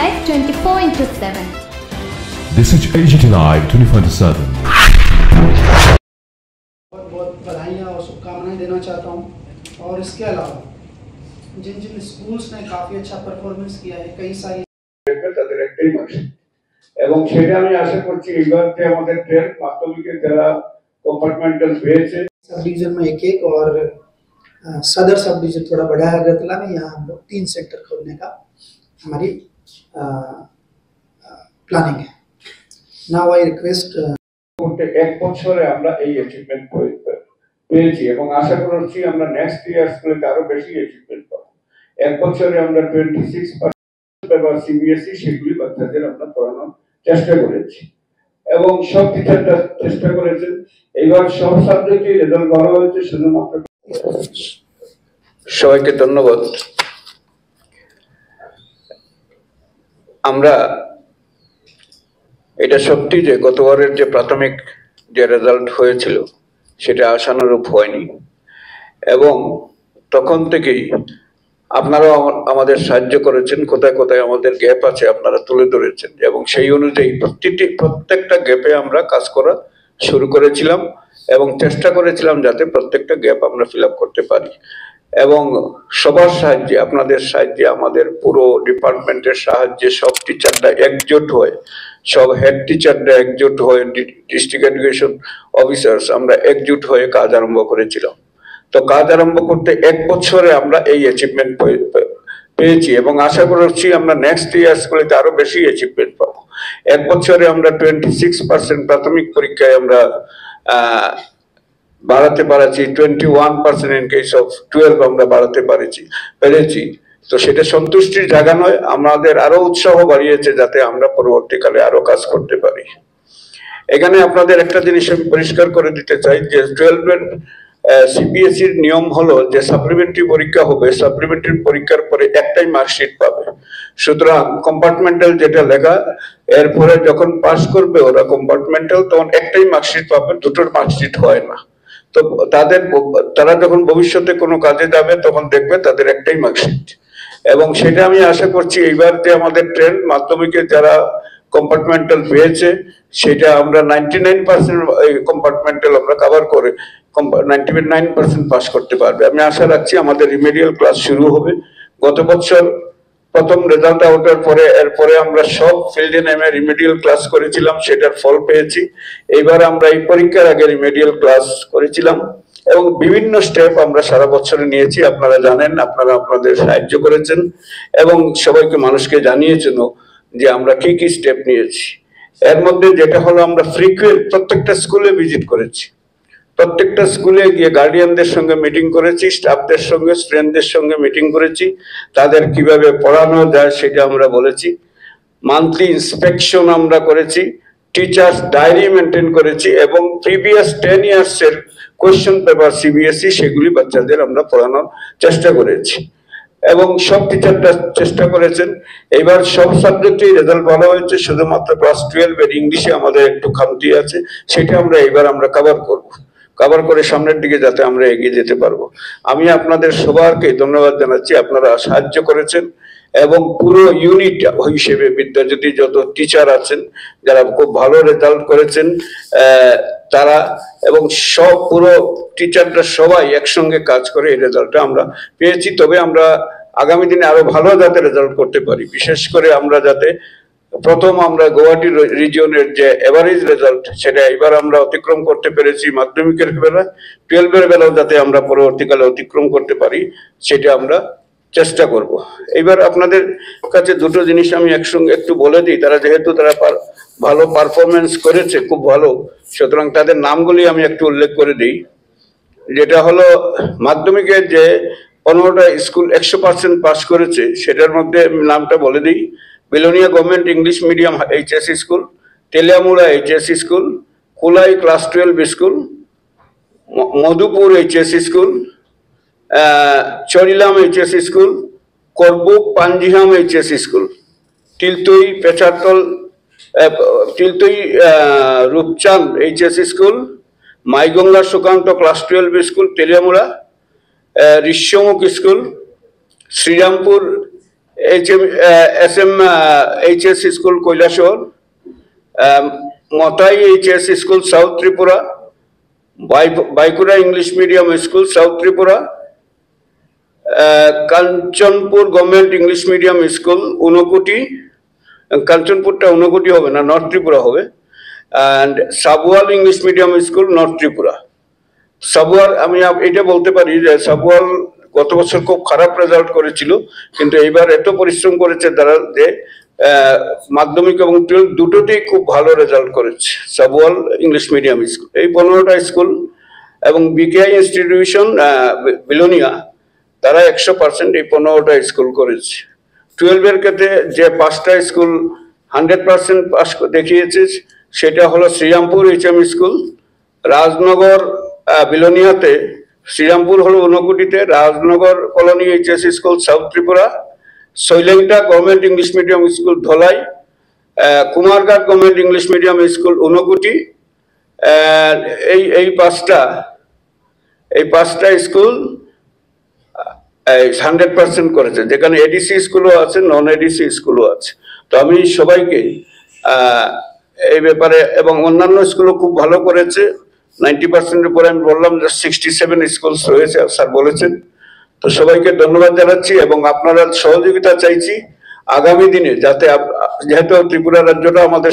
Live 24/7. This is AGT Live 24/7. बहुत बधाइयाँ और शुभकामनाएं देना चाहता हूँ। और इसके अलावा जिन जिन स्कूल्स ने काफ़ी अच्छा परफॉर्मेंस किया है, कई सारी তাদের একটাই মার্কশিট এবং সেটা আমি আশা করছি এবারে আমাদের 12 মাধ্যমিকের যারা কম্পার্টমেন্টাল পেয়েছে सब डिवीजन में एक और सदर सब डिवीजन थोड़ा बड़ा है अगरतला में, यहाँ हम लोग 3 सेक्टर खोलने का हमारी प्लानिंग है। नाउ आई रिक्वेस्ट এক বছরে আমরা এই অ্যাচিভমেন্ট পেয়েছি এবং আশা করছি আমরা নেক্সট ইয়ারসগুলোতে আরো বেশি অ্যাচিভমেন্ট পাবো। এক বছরে আমরা 26% বা সিবিএসই সেগুলি বাচ্চাদের আমরা পড়ানোর চেষ্টা করেছি এবং সব টিচাররা চেষ্টা করেছেন। এইবার সব সাবজেক্টে রেজাল্ট ভালো হয়েছে। শুধুমাত্র সবাইকে ধন্যবাদ। আমরা এটা সত্যি যে গতবারের যে প্রাথমিক যে রেজাল্ট হয়েছিল সেটা আশানুরূপ হয়নি এবং তখন থেকেই আপনারাও আমাদের সাহায্য করেছেন, কোথায় কোথায় আমাদের গ্যাপ আছে আপনারা তুলে ধরেছেন এবং সেই অনুযায়ী প্রত্যেকটা গ্যাপে আমরা কাজ করা শুরু করেছিলাম এবং চেষ্টা করেছিলাম যাতে প্রত্যেকটা গ্যাপ আমরা ফিল আপ করতে পারি এবং সবার সাহায্যে, আপনাদের সাহায্যে, আমাদের পুরো ডিপার্টমেন্টের সাহায্যে সব টিচাররা একজোট হয়ে, সব হেড টিচাররা একজোট হয়ে, ডিস্ট্রিক্ট এডুকেশন অফিসার্স আমরা একজোট হয়ে কাজ আরম্ভ করেছিলাম। তো কাজ আরম্ভ করতে এক বছরে আমরা এই অ্যাচিভমেন্ট পেয়েছি এবং আশা করছি আমরা নেক্সট ইয়ার্সগুলোতে আরো বেশি অ্যাচিভমেন্ট পাবো। এক বছরে আমরা 26% প্রাথমিক পরীক্ষায় আমরা বাড়াতে পারছি, 21% ইন কেস অফ 12 আমরা বাড়াতে পেরেছি। তো সেটা সন্তুষ্টির জায়গা নয়, আমাদের আরো উৎসাহ বাড়িয়েছে যাতে আমরা পরবর্তীকালে আরো কাজ করতে পারি। এখানে আপনাদের একটা জিনিস আমি পরিষ্কার করে দিতে চাই যে 12 এর সিবিএসইর নিয়ম হলো যে সাপ্লিমেন্টারি পরীক্ষা হবে, সাপ্লিমেন্টারি পরীক্ষার পরে একটাই মার্কশিট পাবে। সুতরাং কম্পার্টমেন্টাল যেটা লেখা, এরপরে যখন পাস করবে ওরা কম্পার্টমেন্টাল, তখন একটাই মার্কশিট পাবে, দুটোর মার্কশিট হয় না। তো তারা যখন ভবিষ্যতে কোনো কাজে যাবে তখন দেখবে তাদের একটাই মার্কশিট এবং সেটা আমি আশা করছি এইবার যে আমাদের ট্রেন্ড মাধ্যমিকে যারা কম্পার্টমেন্টাল পেয়েছে সেটা আমরা 99% কম্পার্টমেন্টাল আমরা কভার করে 99% পাস করতে পারবে। আমি আশা রাখছি আমাদের রিমেডিয়াল ক্লাস শুরু হবে। গত বছর প্রথম রেজাল্ট আউটের পরে এরপরে আমরা সব ফিল্ডে নেমে রিমেডিয়াল ক্লাস করেছিলাম, সেটার ফল পেয়েছি। এইবার আমরা এই পরীক্ষার আগে রিমেডিয়াল ক্লাস করেছিলাম এবং বিভিন্ন স্টেপ আমরা সারা বছরে নিয়েছি। আপনারা জানেন, আপনারা আপনাদের সাহায্য করেছেন এবং সবাইকে মানুষকে জানিয়েছেন যে আমরা কি কি স্টেপ নিয়েছি। এর মধ্যে যেটা হলো আমরা ফ্রিকুয়েন্ট প্রত্যেকটা স্কুলে ভিজিট করেছি, প্রত্যেকটা স্কুলে গিয়ে গার্ডিয়ানদের সঙ্গে মিটিং করেছি, স্টাফদের সঙ্গে, স্টুডেন্টদের সঙ্গে মিটিং করেছি, তাদের কিভাবে পড়ানো যায় সেটা আমরা বলেছি। মান্থলি ইন্সপেকশন আমরা করেছি, টিচার্স ডায়েরি মেনটেন করেছি এবং প্রিভিয়াস 10 ইয়ার্সের কোয়েশ্চেন পেপার সিবিএসই সেগুলি বাচ্চাদের আমরা পড়ানোর চেষ্টা করেছি এবং সব টিচাররা চেষ্টা করেছেন। এবার সব সাবজেক্টেই রেজাল্ট ভালো হয়েছে, শুধুমাত্র ক্লাস 12 এর ইংলিশে আমাদের একটু খামতি আছে, সেটা এবার আমরা কভার করে সামনের দিকে যাতে আমরা এগিয়ে যেতে পারবো। আমি আপনাদের সবাইকে ধন্যবাদ জানাচ্ছি, আপনারা সাহায্য করেছেন এবং পুরো ইউনিট হিসেবে বিদ্যাজ্যোতি যত টিচার আছেন যারা খুব ভালো রেজাল্ট করেছেন তারা এবং সব পুরো টিচাররা সবাই একসঙ্গে কাজ করে এই রেজাল্টটা আমরা পেয়েছি। তবে আমরা আগামী দিনে আরো ভালো যাতে রেজাল্ট করতে পারি, বিশেষ করে আমরা যাতে প্রথম আমরা গুয়াহাটি রিজিয়নের যে এভারেজ রেজাল্ট সেটা এবার আমরা অতিক্রম করতে পেরেছি মাধ্যমিকের বেলা, 12 এর বেলাও যাতে আমরা পরবর্তীকালে অতিক্রম করতে পারি সেটা আমরা চেষ্টা করব। এবার আপনাদের কাছে দুটো জিনিস আমি একসঙ্গে একটু বলে দিই, যেহেতু তারা ভালো পারফরমেন্স করেছে, খুব ভালো, সুতরাং তাদের নামগুলি আমি একটু উল্লেখ করে দিই। যেটা হলো মাধ্যমিকের যে 15টা স্কুল 100% পাস করেছে সেটার মধ্যে নামটা বলে দিই। Belonia government English medium HSC school, Teliamura HSC school, Kulai class 12 school, Madhupur HSC school, Charilam HSC school, Karbook Panjiham HSC school, Tiltai Pecharthal Rupchand HSC school, Maiganga Sukanta class 12 school Teliamura, Rishyamukh school, Srirampur HS school Kailashahar, Matai HS school south Tripura, Baikura English medium school south Tripura, Kanchanpur government English medium school Unakoti, কাঞ্চনপুরটা ঊনকোটি হবে না, north Tripura হবে, and সাবওয়াল English medium school north Tripura. Sabwal আমি এটা বলতে পারি যে সাবওয়াল গত বছর খুব খারাপ রেজাল্ট করেছিল, কিন্তু এইবার এত পরিশ্রম করেছে তারা যে মাধ্যমিক এবং 12 দুটোতেই খুব ভালো রেজাল্ট করেছে সাবওয়াল ইংলিশ মিডিয়াম স্কুল। এই 15টা স্কুল এবং বিকেআই ইনস্টিটিউশন বিলোনিয়া তারা 100% এই 15টা স্কুল করেছে। 12-এর ক্ষেত্রে যে 5টা স্কুল 100% পাস দেখিয়েছে সেটা হলো শ্রীরামপুর HM স্কুল, রাজনগর বিলোনিয়াতে, শ্রীরামপুর হলো ঊনকোটিতে, Rajnagar colony HS school south Tripura, Shailengta government English medium school Dhalai, Kumarghat government English medium school Unakoti. এই পাঁচটা স্কুল 100% করেছে, যেখানে ADC স্কুলও আছে, নন ADC স্কুলও আছে। তো আমি সবাইকে এই ব্যাপারে, এবং অন্যান্য স্কুলও খুব ভালো করেছে, 90%-এর উপরে আমি বললাম যে 67 স্কুল রয়েছে স্যার বলেছেন। তো সবাইকে ধন্যবাদ জানাচ্ছি এবং আপনারা সহযোগিতা চাইছি আগামী দিনে, যাতে যেহেতু ত্রিপুরা রাজ্যটা আমাদের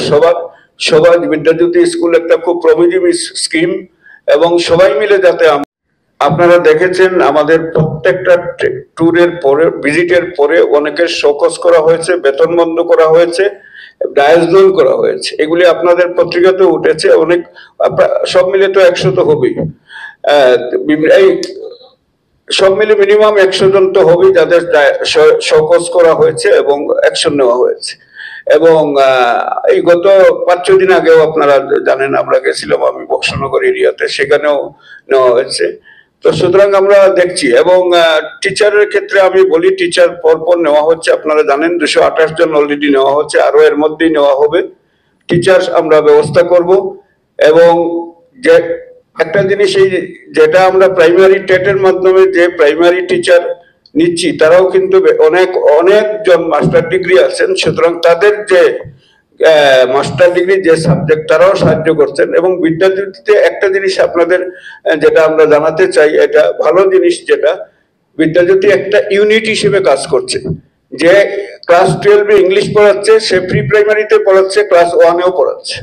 সবার বিদ্যাজ্যোতি স্কুল একটা খুব প্রমিজিভ স্কিম, এবং সবাই মিলে যাতে আপনারা দেখেছেন আমাদের প্রত্যেকটা ট্যুরের পরে, ভিজিটের পরে অনেকের শোকজ করা হয়েছে, বেতন বন্ধ করা হয়েছে, ডায়াজোন করা হয়েছে, এগুলি আপনাদের পত্রিকাতে উঠেছে। অনেক সব মিলে তো 100 তো হবেই, এই সব মিলে মিনিমাম 100 জন তো হবেই যাদের শোকজ করা হয়েছে এবং অ্যাকশন নেওয়া হয়েছে। এবং এই গত 5-6 দিন আগেও আপনারা জানেন আমরা গেছিলাম আমি বক্সনগর এরিয়াতে, সেখানেও নেওয়া হয়েছে। তো সুতরাং আমরা দেখছি। এবং টিচারের ক্ষেত্রে আমি বলি, টিচার পরপর নেওয়া হচ্ছে, আপনারা জানেন 228 জন অলরেডি নেওয়া হচ্ছে, আরো এর মধ্যেই নেওয়া হবে। টিচার আমরা ব্যবস্থা করব। এবং যে একটা জিনিস, এই যেটা আমরা প্রাইমারি টেটের মাধ্যমে যে প্রাইমারি টিচার নিচ্ছি, তারাও কিন্তু অনেকজন মাস্টার ডিগ্রি আছেন, সুতরাং তাদের যে মাস্টার ডিগ্রি যে সাবজেক্ট তারাও সাহায্য করছেন। এবং বিদ্যাজ্যোতিতে একটা জিনিস আপনাদের যেটা আমরা জানাতে চাই, এটা ভালো জিনিস, যেটা বিদ্যাজ্যোতি একটা ইউনিট হিসেবে কাজ করছে। যে ক্লাস 12-এ ইংলিশ পড়াচ্ছে, সে প্রি প্রাইমারিতে পড়াচ্ছে, ক্লাস 1-এও পড়াচ্ছে।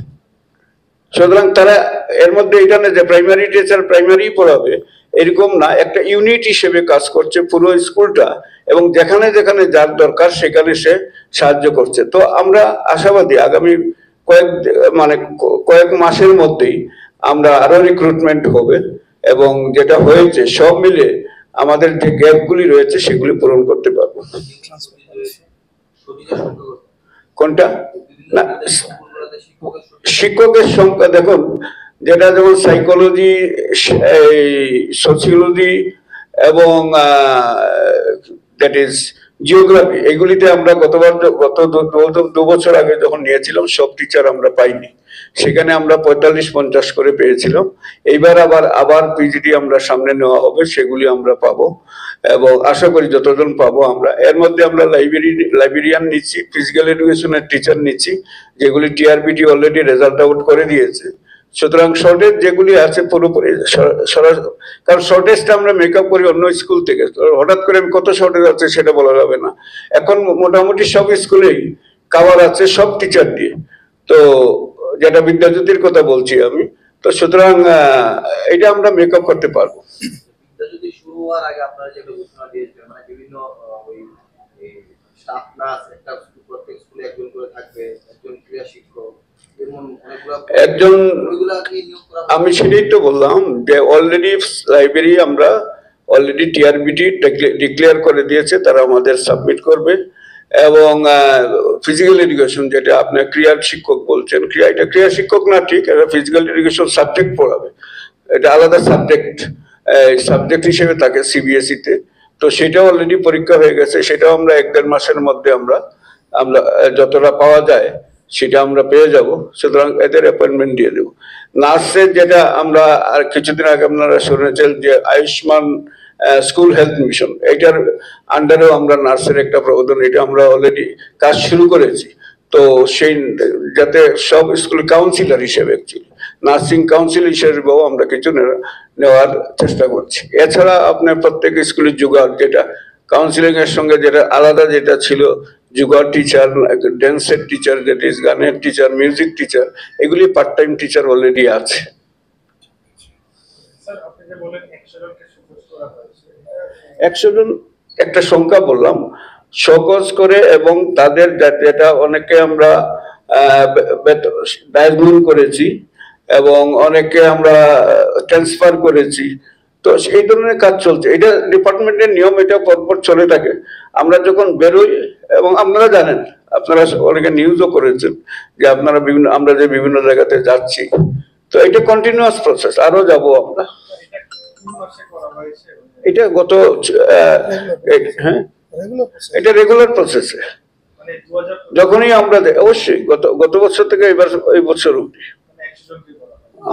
সুতরাং তারা এর মধ্যে এটা না যে প্রাইমারি টিচার প্রাইমারি পড়াবে, এরকম না, একটা ইউনিট হিসেবে কাজ করছে পুরো স্কুলটা, এবং যেখানে যেখানে যার দরকার সেখানে সে সাহায্য করছে। তো আমরা আশাবাদী আগামী কয়েক মাসের মধ্যেই আমরা আরো রিক্রুটমেন্ট হবে, এবং যেটা হয়েছে সব মিলে আমাদের যে গ্যাপগুলি রয়েছে সেগুলি পূরণ করতে পারবো। কোনটা না, শিক্ষকের সংখ্যা দেখুন, যেটা যেমন সাইকোলজি, সোসিওলজি এবং দ্যাট ইজ জিওগ্রাফি, এগুলিতে আমরা গত 2 বছর আগে যখন নিয়েছিলাম সব টিচার আমরা পাইনি, সেখানে আমরা 45-50 করে পেয়েছিলাম। এইবার আবার পিজিডি আমরা সামনে নেওয়া হবে, সেগুলি আমরা পাবো, এবং আশা করি যতজন পাবো আমরা। এর মধ্যে আমরা লাইব্রেরিয়ান নিচ্ছি, ফিজিক্যাল এডুকেশনের টিচার নিচ্ছি, যেগুলি টিআরবিটি অলরেডি রেজাল্ট আউট করে দিয়েছে। সুতরাং শর্টেজ যেগুলি আছে পুরোপুরি, কারণ শর্টেজটা আমরা মেকআপ করি অন্য স্কুল থেকে, হঠাৎ করে কত শর্টেজ আছে সেটা বলা যাবে না। এখন মোটামুটি সব স্কুলেই কাভার আছে সব টিচার দিয়ে, তো যেটা বিদ্যাজ্যোতির কথা বলছি আমি। তো সুতরাং এটা আমরা মেকআপ করতে পারবো। বিদ্যাজ্যোতি শুরু হওয়ার আগে আপনারা যে ঘোষণা দিয়েছিলেন, মানে বিভিন্ন ওই স্টাফ নার্স, একটা প্রত্যেক স্কুলে একজন করে থাকবে, একজন ক্রীড়া শিক্ষক, একজন, আমি সেটাই তো বললাম যে অলরেডি লাইব্রেরি আমরা অলরেডি টিআরবিটি ডিক্লেয়ার করে দিয়েছে, তারা আমাদের সাবমিট করবে। এবং ফিজিক্যাল এডুকেশন, যেটা আপনার ক্রীড়া শিক্ষক বলছেন, এটা ক্রীড়া শিক্ষক না, ঠিক, এটা ফিজিক্যাল এডুকেশন সাবজেক্ট পড়াবে, এটা আলাদা সাবজেক্ট হিসেবে থাকে সিবিএসইতে। তো সেটাও অলরেডি পরীক্ষা হয়ে গেছে, সেটাও আমরা 1-1.5 মাসের মধ্যে আমরা যতটা পাওয়া যায় সেটা আমরা পেয়ে যাব। সুতরাং এদের অ্যাপয়েন্টমেন্ট দিয়ে দেবো। নার্সের যেটা আমরা আর কিছুদিন আগে আপনারা শুনেছেন যে আয়ুষ্মান স্কুল হেলথ মিশন, এটার আন্ডারেও আমরা নার্সের একটা প্রবর্তন, এটা আমরা অলরেডি কাজ শুরু করেছি। তো সেই যাতে সব স্কুল কাউন্সিলর হিসেবে অ্যাকচুয়ালি নার্সিং কাউন্সিল হিসেবেও আমরা কিছু নেওয়ার চেষ্টা করছি। এছাড়া আপনার প্রত্যেক স্কুলে জোগাড়, যেটা কাউন্সিলিং এর সঙ্গে যেটা আলাদা যেটা ছিল, জোগাড় টিচার, ড্যান্সের টিচার, যেটা ইজ গানের টিচার, মিউজিক টিচার, এগুলি পার্ট টাইম টিচার অলরেডি আছে। 100 জন একটা সংখ্যা বললাম, সকোজ করে, এবং তাদের যেটা অনেকে আমরা ডায়াজমন করেছি এবং অনেকে আমরা ট্রান্সফার করেছি। তো এই ধরনের কাজ চলছে, এটা ডিপার্টমেন্টের নিয়ম, এটা পরপর চলে থাকে। আমরা যখন বেরোই, এবং আপনারা জানেন, আপনারা অনেকে নিউজও করেছেন যে আপনারা আমরা যে বিভিন্ন জায়গাতে যাচ্ছি, তো এটা কন্টিনিউয়াস প্রসেস, আরো যাব আমরা। এটা গত হ্যাঁ, এটা রেগুলার প্রসেসে যখনই আমরা অবশ্যই গত বছর থেকে এবার এই বছর অব্দি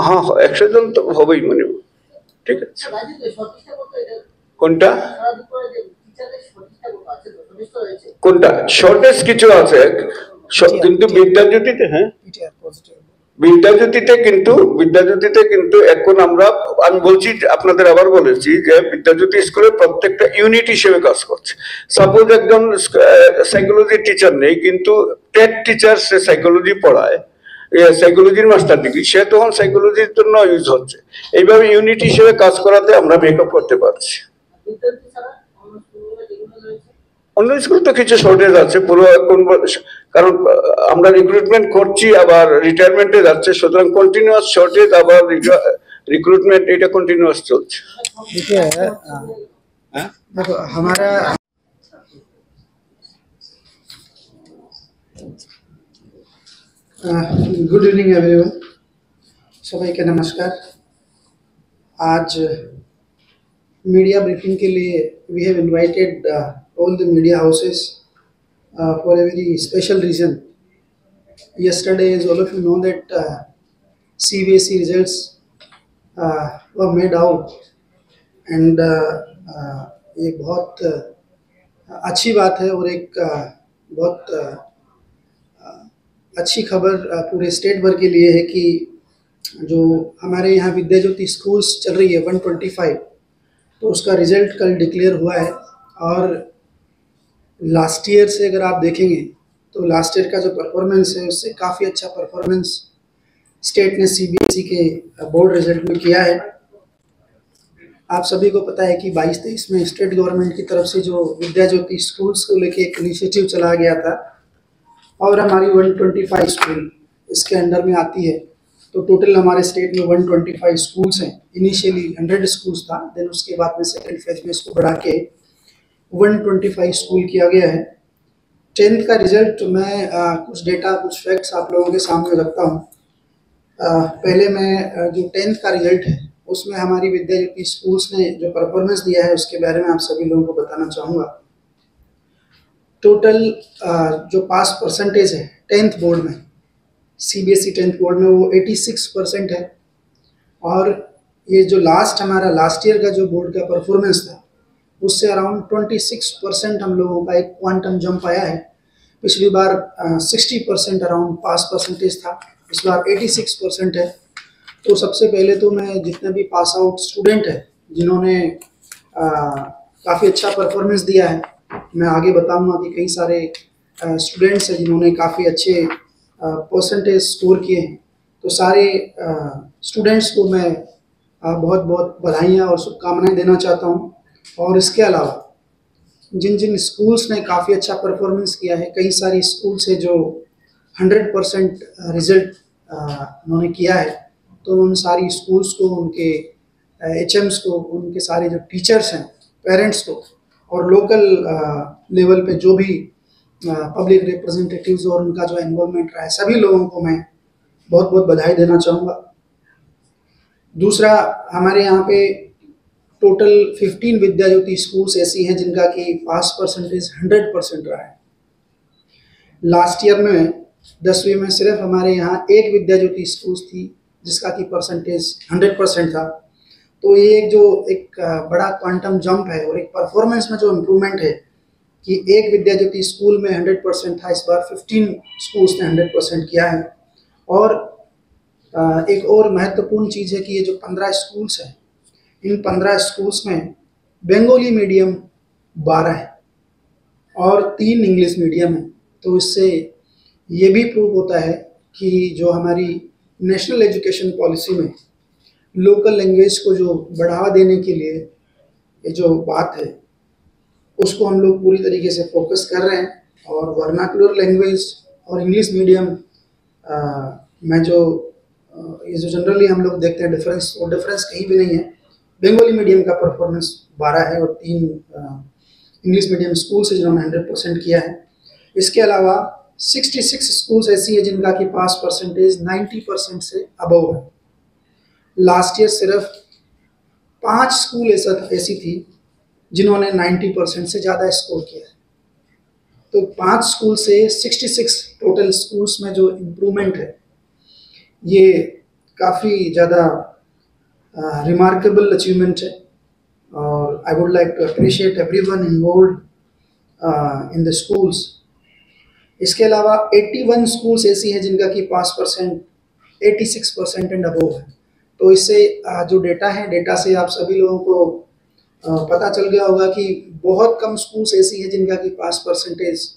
হ্যাঁ 100 জন তো হবেই মিনিমাম। ঠিক আছে, কোনটা কোনটা শর্টেজ কিছু আছে, কিন্তু বিদ্যাজ্যোতিতে, হ্যাঁ বিদ্যাজ্যোতিতে কিন্তু এখন আমি বলছি, আপনাদের আবার বলেছি যে বিদ্যাজ্যোতি স্কুলে প্রত্যেকটা ইউনিট হিসেবে কাজ করছে। সাপোজ একজন সাইকোলজি টিচার নেই, কিন্তু টেট টিচার সে সাইকোলজি পড়ায়, সাইকোলজির মাস্টার ডিগ্রি, সে তখন সাইকোলজির জন্য ইউজ হচ্ছে। এইভাবে ইউনিট হিসেবে কাজ করাতে আমরা মেকআপ করতে পারছি। অন্য স্কুল তো কিছু শর্টেজ আছে পুরো, কারণ আমরা রিক্রুটমেন্ট করছি আবার রিটায়ারমেন্টে যাচ্ছে, সুতরাং কন্টিনিউয়াস শর্টেজ আবার রিক্রুটমেন্ট, এটা কন্টিনিউয়াস চলছে। देखो हमारा गुड इवनिंग एवरीवन, सभी के नमस्कार। आज मीडिया ब्रीफिंग के लिए we have invited all the media houses for a very special reason. Yesterday, as all of you know, that CBSE results were made out, and ये बहुत अच्छी बात है और एक बहुत अच्छी खबर पूरे स्टेट भर के लिए है कि जो हमारे यहाँ विद्याज्योति स्कूल्स चल रही है 125, तो उसका रिजल्ट कल डिक्लेयर हुआ है। और लास्ट ईयर से अगर आप देखेंगे तो लास्ट ईयर का जो परफॉर्मेंस है उससे काफ़ी अच्छा परफॉर्मेंस स्टेट ने CBSE के बोर्ड रिजल्ट में किया है। आप सभी को पता है कि 22-23 में स्टेट गवर्नमेंट की तरफ से जो विद्याज्योति स्कूल्स को लेके एक इनिशिएटिव चला गया था, और हमारी 125 स्कूल इसके अंडर में आती है। तो टोटल हमारे स्टेट में 125 स्कूल्स हैं। इनिशियली 100 स्कूल्स था, देन उसके बाद में सेकेंड फेज में इसको बढ़ा के 125 स्कूल किया गया है। 10th का रिजल्ट मैं कुछ डेटा कुछ फैक्ट्स आप लोगों के सामने रखता हूँ। पहले मैं जो 10th का रिजल्ट है उसमें हमारी विद्याज्योति स्कूल्स ने जो परफॉर्मेंस दिया है उसके बारे में आप सभी लोगों को बताना चाहूँगा। टोटल जो पास परसेंटेज है 10th बोर्ड में, CBSE 10th बोर्ड में, वो 86% है। और ये जो हमारा लास्ट ईयर का जो बोर्ड का परफॉर्मेंस था उससे अराउंड 26% हम लोगों का एक क्वांटम जंप आया है। पिछली बार 60% अराउंड पास परसेंटेज था, इस बार 86% है। तो सबसे पहले तो मैं जितने भी पास आउट स्टूडेंट हैं जिन्होंने काफ़ी अच्छा परफॉर्मेंस दिया है, मैं आगे बताऊंगा कि कई सारे स्टूडेंट्स हैं जिन्होंने काफ़ी अच्छे परसेंटेज स्कोर किए हैं। तो सारे स्टूडेंट्स को मैं बहुत बहुत बधाइयाँ और शुभकामनाएं देना चाहता हूँ। और इसके अलावा जिन जिन स्कूल्स ने काफ़ी अच्छा परफॉर्मेंस किया है, कई सारी स्कूल्स है जो 100% रिजल्ट उन्होंने किया है, तो उन सारी स्कूल्स को, उनके HMs को, उनके सारे जो टीचर्स हैं, पेरेंट्स को, और लोकल लेवल पे जो भी पब्लिक रिप्रेजेंटेटिव्स और उनका जो इन्वॉल्वमेंट रहा है, सभी लोगों को मैं बहुत बहुत बधाई देना चाहूँगा। दूसरा, हमारे यहाँ पे टोटल 15 विद्याज्योति स्कूल्स ऐसी हैं जिनका कि पास परसेंटेज 100% रहा है। लास्ट ईयर में 10वीं में सिर्फ हमारे यहाँ एक विद्याज्योति स्कूल्स थी जिसका कि परसेंटेज 100% था, तो ये एक बड़ा क्वांटम जंप है और एक परफॉर्मेंस में जो इम्प्रूवमेंट है कि एक विद्या ज्योति स्कूल में 100% था, इस बार 15 स्कूल्स ने 100% किया है। और एक और महत्वपूर्ण चीज़ है कि ये जो 15 स्कूल्स हैं, इन 15 स्कूल्स में बंगाली मीडियम 12 है और 3 इंग्लिश मीडियम है। तो इससे ये भी प्रूव होता है कि जो हमारी नेशनल एजुकेशन पॉलिसी में लोकल लैंग्वेज को जो बढ़ावा देने के लिए ये जो बात है उसको हम लोग पूरी तरीके से फोकस कर रहे हैं। और वर्नाकुलर लैंग्वेज और इंग्लिश मीडियम में जो ये जो जनरली हम लोग देखते हैं डिफरेंस, वो डिफरेंस कहीं भी नहीं है। बंगाली मीडियम का परफॉर्मेंस 12 है और 3 इंग्लिश मीडियम स्कूल से जिन्होंने 100% किया है। इसके अलावा 66 स्कूल्स ऐसी है जिनका कि पास परसेंटेज 90% से अबव है। लास्ट ईयर सिर्फ 5 स्कूल ऐसी थी जिन्होंने 90% से ज़्यादा स्कोर किया है। तो 5 स्कूल से 66 टोटल स्कूल्स में जो इम्प्रूवमेंट है ये काफ़ी ज़्यादा रिमार्केबल अचीवमेंट है। और I would like to appreciate everyone involved in the schools. इसके अलावा 81 स्कूल्स ऐसी हैं जिनका कि पास परसेंट 86% एंड अबव है। तो इससे जो डेटा है, डेटा से आप सभी लोगों को पता चल गया होगा कि बहुत कम स्कूल्स ऐसी हैं जिनका कि पास परसेंटेज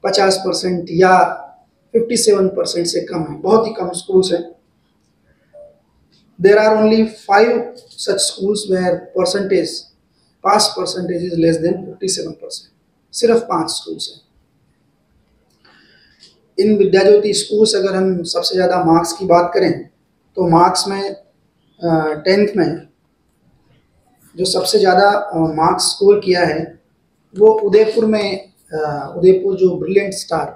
50% या 57% से कम है। बहुत ही कम स्कूल्स हैं। There are only 5 such schools where pass percentage is less than 57%. सिर्फ 5 स्कूल्स हैं। इन विद्या ज्योति स्कूल्स अगर हम सबसे ज़्यादा मार्क्स की बात करें तो मार्क्स में 10th में जो सबसे ज़्यादा मार्क्स स्कोर किया है वो उदयपुर में उदयपुर जो ब्रिलियंट स्टार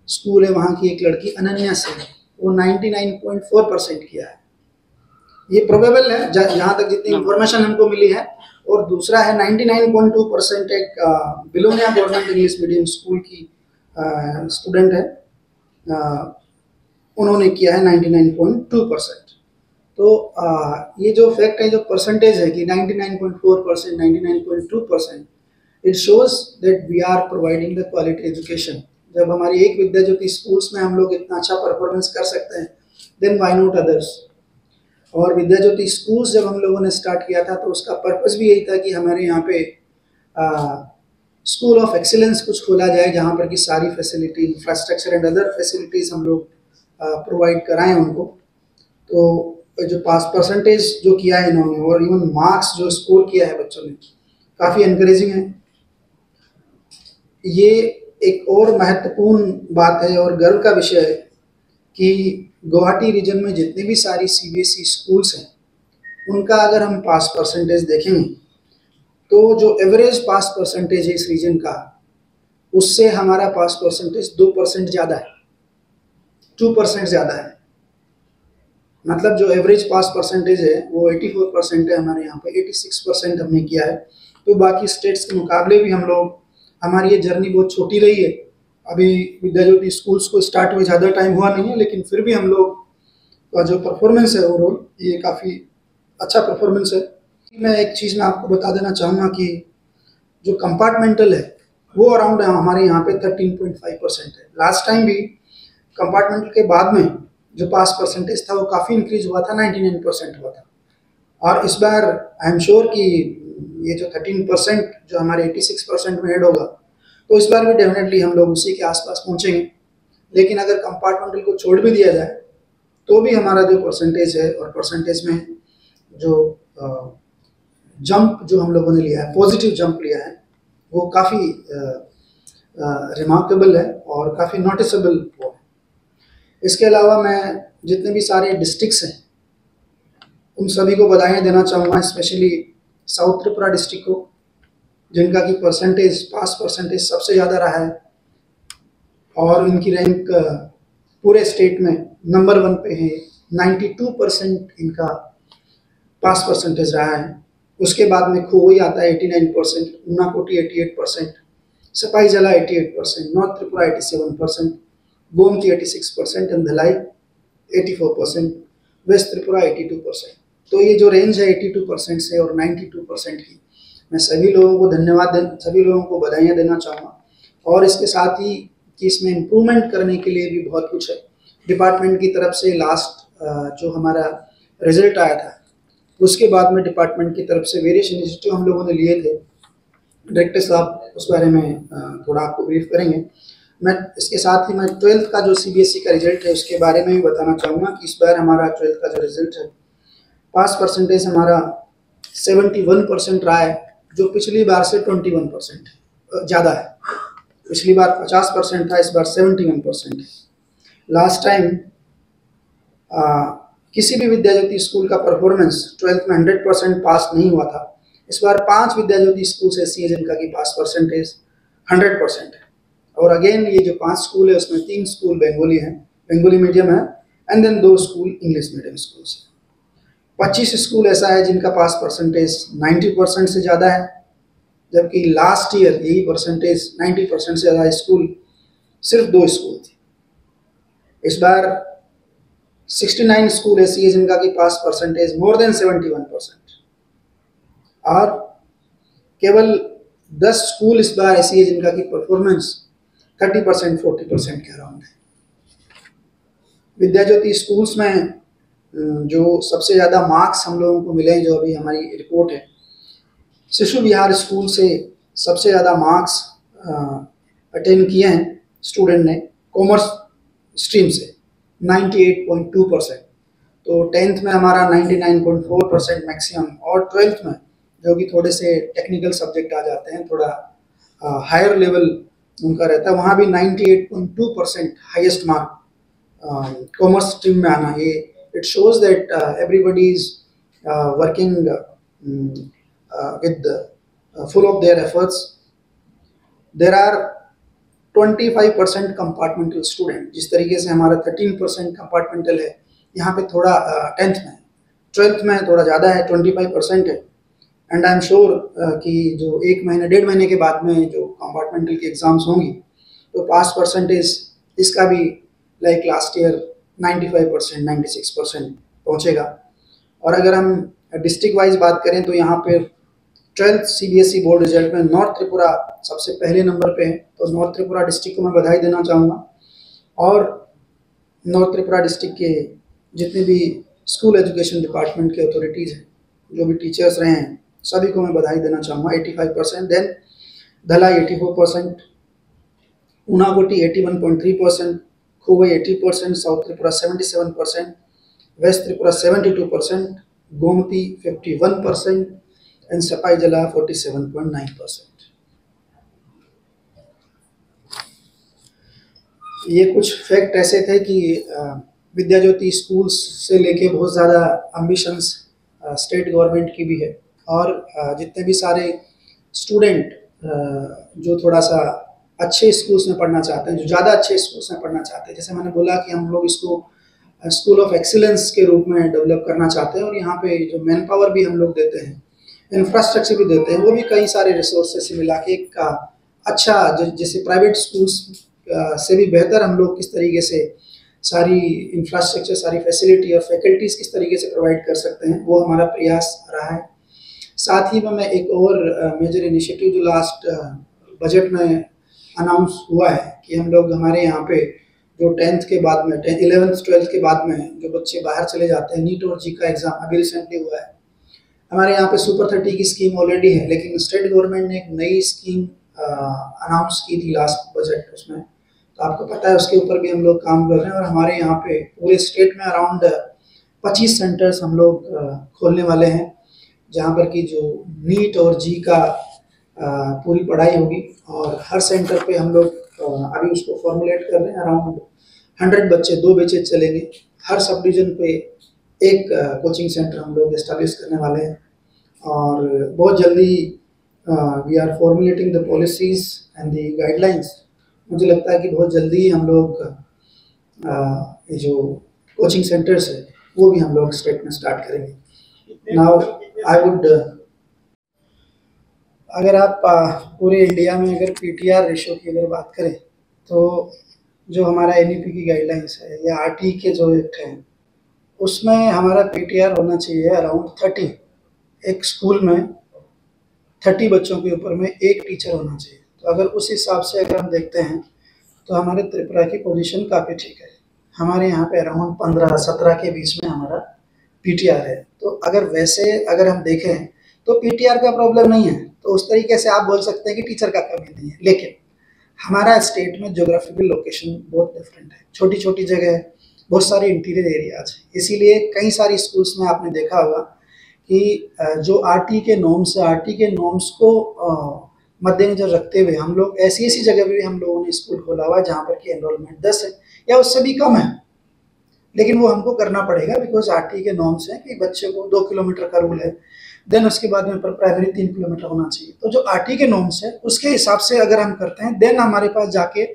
स्कूल है वहाँ की एक लड़की अनन्या सिंह, वो 99.4% किया है। ये प्रोबेबल है जहाँ तक जितनी इंफॉर्मेशन हमको मिली है। और दूसरा है 99.2% एक Belonia government English medium school की स्टूडेंट है, उन्होंने किया है 99.2%। तो ये जो फैक्ट है, जो परसेंटेज है कि 99.4%, 99.2%, it shows that we are providing the quality education. जब हमारी एक विद्या ज्योति स्कूल्स में हम लोग इतना अच्छा परफॉर्मेंस कर सकते हैं, देन व्हाई नॉट अदर्स। और विद्या ज्योति स्कूल्स जब हम लोगों ने स्टार्ट किया था तो उसका पर्पस भी यही था कि हमारे यहाँ पे स्कूल ऑफ एक्सीलेंस कुछ खोला जाए जहाँ पर कि सारी facility, infrastructure and other facilities हम लोग प्रोवाइड कराएं उनको। तो जो पास परसेंटेज जो किया है इन्होंने और इवन मार्क्स जो स्कोर किया है बच्चों ने, काफ़ी एनकरेजिंग है। ये एक और महत्वपूर्ण बात है और गर्व का विषय है कि गुवाहाटी रीजन में जितने भी सारी CBSE स्कूल्स हैं उनका अगर हम पास परसेंटेज देखेंगे तो जो एवरेज पास परसेंटेज है इस रीजन का, उससे हमारा पास परसेंटेज 2% ज़्यादा है, 2% ज़्यादा है। मतलब जो एवरेज पास परसेंटेज है वो 84% है, हमारे यहाँ पे 86% हमने किया है। तो बाकी स्टेट्स के मुकाबले भी हम लोग, हमारी ये जर्नी बहुत छोटी रही है। अभी विद्या ज्योति स्कूल्स को स्टार्ट हुए ज़्यादा टाइम हुआ नहीं है, लेकिन फिर भी हम लोग का जो परफॉर्मेंस है ओवरऑल ये काफ़ी अच्छा परफॉर्मेंस है। मैं एक चीज़ मैं आपको बता देना चाहूँगा कि जो कंपार्टमेंटल है वो अराउंड हमारे यहाँ पे 13.5% है। लास्ट टाइम भी कंपार्टमेंटल के बाद में जो पास परसेंटेज था वो काफ़ी इंक्रीज हुआ था, 99% हुआ था। और इस बार आई एम श्योर कि ये जो 13% जो हमारे 86% में ऐड होगा, तो इस बार भी डेफिनेटली हम लोग उसी के आसपास पहुंचेंगे। लेकिन अगर कंपार्टमेंटल को छोड़ भी दिया जाए तो भी हमारा जो परसेंटेज है, और परसेंटेज में जो जंप जो हम लोगों ने लिया है, पॉजिटिव जंप लिया है, वो काफ़ी रिमार्केबल है और काफ़ी नोटिसेबल हुआ है। इसके अलावा मैं जितने भी सारे डिस्ट्रिक्ट्स हैं उन सभी को बधाई देना चाहूँगा, स्पेशली साउथ त्रिपुरा डिस्ट्रिक्ट को, जिनका की परसेंटेज, पास परसेंटेज सबसे ज़्यादा रहा है और इनकी रैंक पूरे स्टेट में नंबर 1 पे है। 92% इनका पास परसेंटेज रहा है। उसके बाद में खोई आता है 89%, Unakoti 88%, Sepahijala 88%, north Tripura 87%, Gomati 86% and Dhalai 84%, west Tripura 82%। तो ये जो रेंज है 82% से और 92% की, मैं सभी लोगों को सभी लोगों को बधाइयाँ देना चाहूँगा। और इसके साथ ही कि इसमें इम्प्रूवमेंट करने के लिए भी बहुत कुछ है। डिपार्टमेंट की तरफ से लास्ट जो हमारा रिजल्ट आया था, उसके बाद में डिपार्टमेंट की तरफ से वेरियस इनिशिएटिव हम लोगों ने लिए थे। डायरेक्टर साहब उस बारे में थोड़ा आपको ब्रीफ करेंगे। मैं इसके साथ ही मैं 12th का जो CBSE का रिजल्ट है उसके बारे में भी बताना चाहूँगा कि इस बार हमारा 12th का जो रिजल्ट है, पास परसेंटेज हमारा 71% रहा है, जो पिछली बार से 21% ज़्यादा है। पिछली बार 50% था, इस बार 71% है। लास्ट टाइम किसी भी विद्या ज्योति स्कूल का परफॉर्मेंस 12th में 100% पास नहीं हुआ था। इस बार 5 विद्या ज्योति स्कूल ऐसी है जिनका की पास परसेंटेज 100% है। और अगेन ये जो 5 स्कूल है उसमें 3 स्कूल बंगाली हैं, बंगाली मीडियम है, and then 2 school English medium school है। 25 स्कूल ऐसा है जिनका पास परसेंटेज 90% से ज़्यादा है, जबकि लास्ट ईयर यही परसेंटेज 90% से ज़्यादा स्कूल सिर्फ 2 स्कूल थे। इस बार 69 स्कूल ऐसी है जिनका की पास परसेंटेज मोर देन 71%, और केवल 10 स्कूल इस बार ऐसी है जिनका की परफॉर्मेंस 30% 40% के अराउंड है। विद्या ज्योति स्कूल्स में जो सबसे ज़्यादा मार्क्स हम लोगों को मिले हैं, जो अभी हमारी रिपोर्ट है, शिशु विहार स्कूल से सबसे ज़्यादा मार्क्स अटेन किए हैं स्टूडेंट ने कॉमर्स स्ट्रीम से 98.2%। तो 10th में हमारा 99.4% मैक्सिमम, और 12th में जो कि थोड़े से टेक्निकल सब्जेक्ट आ जाते हैं, थोड़ा हायर लेवल उनका रहता है, वहाँ भी 98.2% हाईएस्ट मार्क कॉमर्स स्ट्रीम में आना। ये it shows that everybody is working with full of their efforts. There are 25% compartmental student, जिस तरीके से हमारा 13% compartmental है, यहाँ पे थोड़ा 10th में, 12th में थोड़ा ज़्यादा है, 25% है। एंड आई एम श्योर कि जो 1 महीने 1.5 महीने के बाद में जो कंपार्टमेंटल की एग्ज़ाम्स होंगी, तो पास परसेंटेज इसका भी लाइक लास्ट ईयर 95% 96% पहुँचेगा। और अगर हम डिस्ट्रिक्ट वाइज बात करें तो यहाँ पे 12th CBSE बोर्ड रिजल्ट में नॉर्थ त्रिपुरा सबसे पहले नंबर पे है। तो नॉर्थ त्रिपुरा डिस्ट्रिक्ट को मैं बधाई देना चाहूँगा, और नॉर्थ त्रिपुरा डिस्ट्रिक्ट के जितने भी स्कूल एजुकेशन डिपार्टमेंट के अथॉरिटीज़ हैं, जो भी टीचर्स रहे हैं, सभी को मैं बधाई देना चाहूँगा। 85%, then Dhalai 84%, Unakoti 81.3%, Khowai 80%, south Tripura 77%, west Tripura 72%, Gomati 51% and Sepahijala 47.9%। ये कुछ फैक्ट ऐसे थे कि विद्या ज्योति स्कूल्स से लेके बहुत ज़्यादा एम्बिशंस स्टेट गवर्नमेंट की भी है, और जितने भी सारे स्टूडेंट जो थोड़ा सा अच्छे स्कूल्स में पढ़ना चाहते हैं, जो ज़्यादा अच्छे स्कूल्स में पढ़ना चाहते हैं, जैसे मैंने बोला कि हम लोग इसको स्कूल ऑफ एक्सीलेंस के रूप में डेवलप करना चाहते हैं, और यहाँ पे जो मैन पावर भी हम लोग देते हैं, इंफ्रास्ट्रक्चर भी देते हैं, वो भी कई सारे रिसोर्सेस से मिला के एक अच्छा, जैसे प्राइवेट स्कूल्स से भी बेहतर हम लोग किस तरीके से सारी इंफ्रास्ट्रक्चर, सारी फैसिलिटी और फैकल्टीज़ किस तरीके से प्रोवाइड कर सकते हैं, वो हमारा प्रयास रहा है। साथ ही में मैं एक और मेजर इनिशिएटिव जो लास्ट बजट में अनाउंस हुआ है कि हम लोग हमारे यहाँ पे जो 10th के बाद में 11th 12th के बाद में जो बच्चे बाहर चले जाते हैं, नीट और जी का एग्ज़ाम अभी रिसेंटली हुआ है, हमारे यहाँ पे सुपर 30 की स्कीम ऑलरेडी है, लेकिन स्टेट गवर्नमेंट ने एक नई स्कीम अनाउंस की थी लास्ट बजट उसमें, तो आपको पता है उसके ऊपर भी हम लोग काम कर रहे हैं। और हमारे यहाँ पे पूरे स्टेट में अराउंड 25 सेंटर्स हम लोग खोलने वाले हैं, जहाँ पर कि जो नीट और जी का पूरी पढ़ाई होगी, और हर सेंटर पे हम लोग अभी उसको फॉर्मुलेट कर रहे हैं। अराउंड 100 बच्चे 2 बैचेज चलेंगे, हर सब डिवीजन पे एक कोचिंग सेंटर हम लोग एस्टेब्लिश करने वाले हैं, और बहुत जल्दी we are formulating the policies and the guidelines. मुझे लगता है कि बहुत जल्दी हम लोग ये जो कोचिंग सेंटर्स है वो भी हम लोग स्टेट में स्टार्ट करेंगे। नाउ आई वुड, अगर आप पूरे इंडिया में अगर PTR रेशो की अगर बात करें, तो जो हमारा NEP की गाइडलाइंस है या RT के जो एक्ट हैं, उसमें हमारा पीटीआर होना चाहिए अराउंड 30। एक स्कूल में 30 बच्चों के ऊपर में एक टीचर होना चाहिए। तो अगर उस हिसाब से अगर हम देखते हैं तो हमारे त्रिपुरा की पोजीशन काफ़ी ठीक है। हमारे यहाँ पे अराउंड 15-17 के बीच में हमारा पीटीआर है। तो अगर वैसे अगर हम देखें तो पीटीआर का प्रॉब्लम नहीं है, तो उस तरीके से आप बोल सकते हैं कि टीचर का कमी नहीं है। लेकिन हमारा स्टेट में ज्योग्राफिकल लोकेशन बहुत डिफरेंट है, छोटी छोटी जगह है, बहुत सारे इंटीरियर एरियाज है। इसीलिए कई सारी स्कूल्स में आपने देखा होगा कि जो आरटी के नॉर्म्स है, आरटी के नॉर्म्स को मद्देनजर रखते हुए हम लोग ऐसी ऐसी जगह भी हम लोगों ने स्कूल खोला हुआ है जहाँ पर कि एनरोलमेंट 10 है या उससे भी कम है, लेकिन वो हमको करना पड़ेगा बिकॉज आरटी के नॉर्म्स हैं कि बच्चे को 2 किलोमीटर का रूल है, देन उसके बाद में प्राइमरी 3 किलोमीटर होना चाहिए। तो जो आरटी के नॉर्म्स है उसके हिसाब से अगर हम करते हैं देन हमारे पास जाके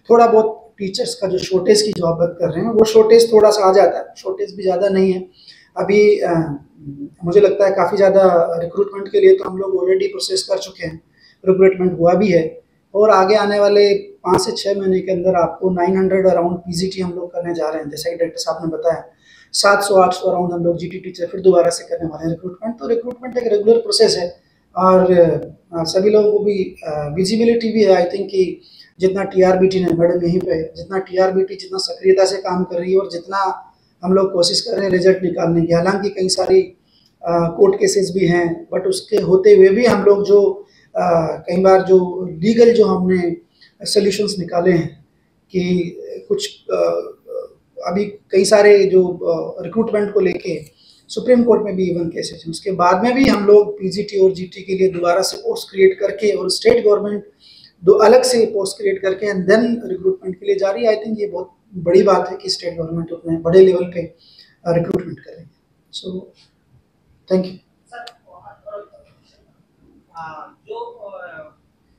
थोड़ा बहुत टीचर्स का जो शॉर्टेज की जो आप बात कर रहे हैं वो शॉर्टेज थोड़ा सा आ जाता है, शॉर्टेज भी ज़्यादा नहीं है अभी। मुझे लगता है काफ़ी ज़्यादा रिक्रूटमेंट के लिए तो हम लोग ऑलरेडी प्रोसेस कर चुके हैं, रिक्रूटमेंट हुआ भी है और आगे आने वाले 5 से 6 महीने के अंदर आपको 900 अराउंड पीजीटी हम लोग करने जा रहे हैं। जैसा कि डायरेक्टर साहब ने बताया 700-800 अराउंड हम लोग जीटी टीचर फिर दोबारा से करने वाले हैं रिक्रूटमेंट। तो रिक्रूटमेंट एक रेगुलर प्रोसेस है और सभी लोगों को भी विजिबिलिटी भी है। आई थिंक कि जितना टीआरबीटी ने मैडम यहीं पे जितना टीआरबीटी जितना सक्रियता से काम कर रही है और जितना हम लोग कोशिश कर रहे हैं रिजल्ट निकालने की, हालांकि कई सारी कोर्ट केसेस भी हैं, बट उसके होते हुए भी हम लोग जो कई बार जो लीगल जो हमने सोल्यूशंस निकाले हैं कि कुछ अभी कई सारे जो रिक्रूटमेंट को लेके सुप्रीम कोर्ट में भी इवन केसेस हैं, उसके बाद में भी हम लोग पीजीटी और जीटी के लिए दोबारा से पोस्ट क्रिएट करके और स्टेट गवर्नमेंट दो अलग से पोस्ट क्रिएट करके एंड देन रिक्रूटमेंट के लिए जा रही है। आई थिंक ये बहुत बड़ी बात है कि स्टेट गवर्नमेंट उतने बड़े लेवल पे रिक्रूटमेंट कर रही है। So thank you. जो